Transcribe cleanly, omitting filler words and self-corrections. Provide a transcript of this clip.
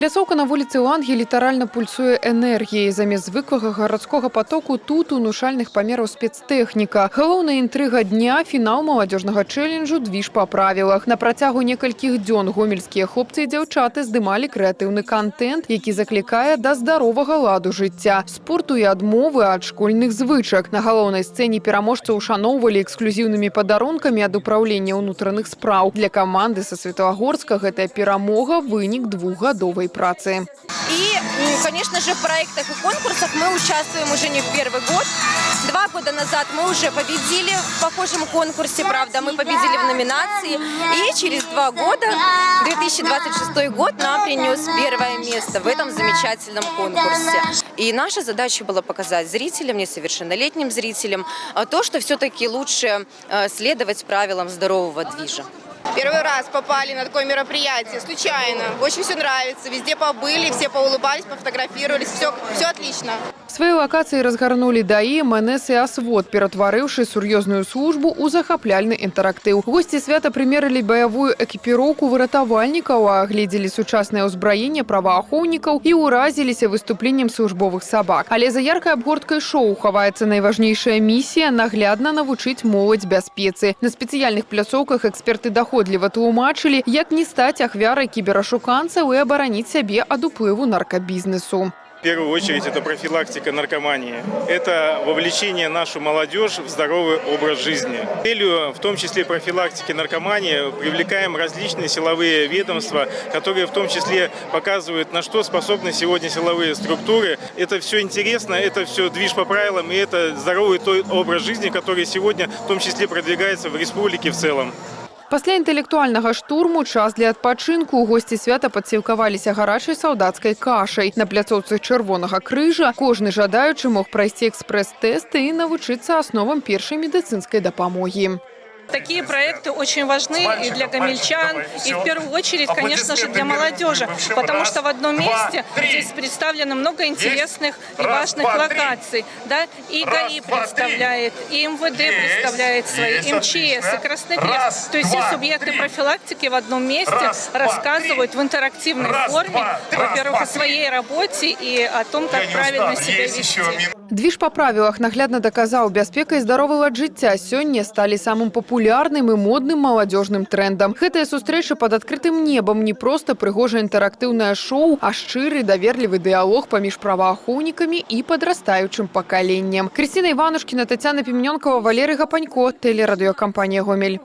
Пляцоўка на вуліцы Лангі літаральна пульсуе энергіяй. Замест звыклага гарадскога потоку тут унушальных памераў спецтэхніка. Галоўная інтрыга дня – фінал маладзёжнага чэлленджу «Движ па правілах». На працягу некалькіх дзён гомельскія хлопцы і дзяўчаты здымалі крэатыўны контент, які заклікае да здаровага ладу жыцця, спорту і адмовы ад школьных звычак. На галоўнай сцэне пераможцаў ушаноўвалі эксклюзіўнымі падарункамі ад управлення ўнутраных спраў. Для каманды са Светлагорска гэтая перамога – вынік двухгадовай працы. И, конечно же, в проектах и конкурсах мы участвуем уже не в первый год. 2 года назад мы уже победили в похожем конкурсе, правда, мы победили в номинации. И через 2 года, 2026 год, нам принес первое место в этом замечательном конкурсе. И наша задача была показать зрителям, несовершеннолетним зрителям, то, что все-таки лучше следовать правилам здорового движа. Первый раз попали на такое мероприятие, случайно. Очень все нравится, везде побыли, все поулыбались, пофотографировались, все отлично. В сваёй лакацыі разгарнулі ДАІ, МНС і Асвод, ператварыўшы сур'ёзную службу ў захапляльны інтэрактыў. Госці свята прымерылі баявую экіпіроўку выратавальнікаў, агледзелі сучаснае ўзбраенне праваахоўнікаў і ўразіліся выступленнем службовых сабак. Але за яркай абгорткай шоу хаваецца найважнейшая місія – наглядна навучыць моладзь бяспецы. На спецыяльных пляцоўках эксперты даходліва тлумачылі, як не стаць ахвярай кіберашуканцаў і абараніць сябе ад уплыву наркобизнесу. В первую очередь это профилактика наркомании. Это вовлечение нашу молодежь в здоровый образ жизни. Целью, в том числе профилактики наркомании, привлекаем различные силовые ведомства, которые в том числе показывают, на что способны сегодня силовые структуры. Это все интересно, это все движ по правилам, и это здоровый той образ жизни, который сегодня в том числе продвигается в республике в целом. Пасля інтэлектуальнага штурму час для адпачынку. Госці свята падсілкаваліся гарачай салдацкай кашай. На пляцоўцы Чырвонага крыжа кожны жадаючы мог прайсці экспрэс-тэсты і навучыцца асновам першай медыцынскай дапамогі. Такие проекты очень важны и для гомельчан, и в первую очередь, конечно же, для молодежи, потому что в одном месте здесь представлено много интересных и важных локаций. Да? И ГАИ представляет, и МВД представляет свои, и МЧС, и Красный Крест. То есть все субъекты профилактики в одном месте рассказывают в интерактивной форме, во-первых, о своей работе и о том, как правильно себя вести. Движ па правілах наглядна даказаў, бяспека і здаровы лад жыцця сёння сталі самым папулярным і модным маладзёжным трендам. Гэтая сустрэча пад адкрытым небам не проста прыгожае інтэрактыўнае шоу, а шчыры, даверлівы дыялог паміж праваахоўнікамі і падрастаючым пакаленнем. Крысціна Іванушкіна, Тацяна Пімнёнкава, Валерый Гапанько, тэлерадыёкампанія «Гомель».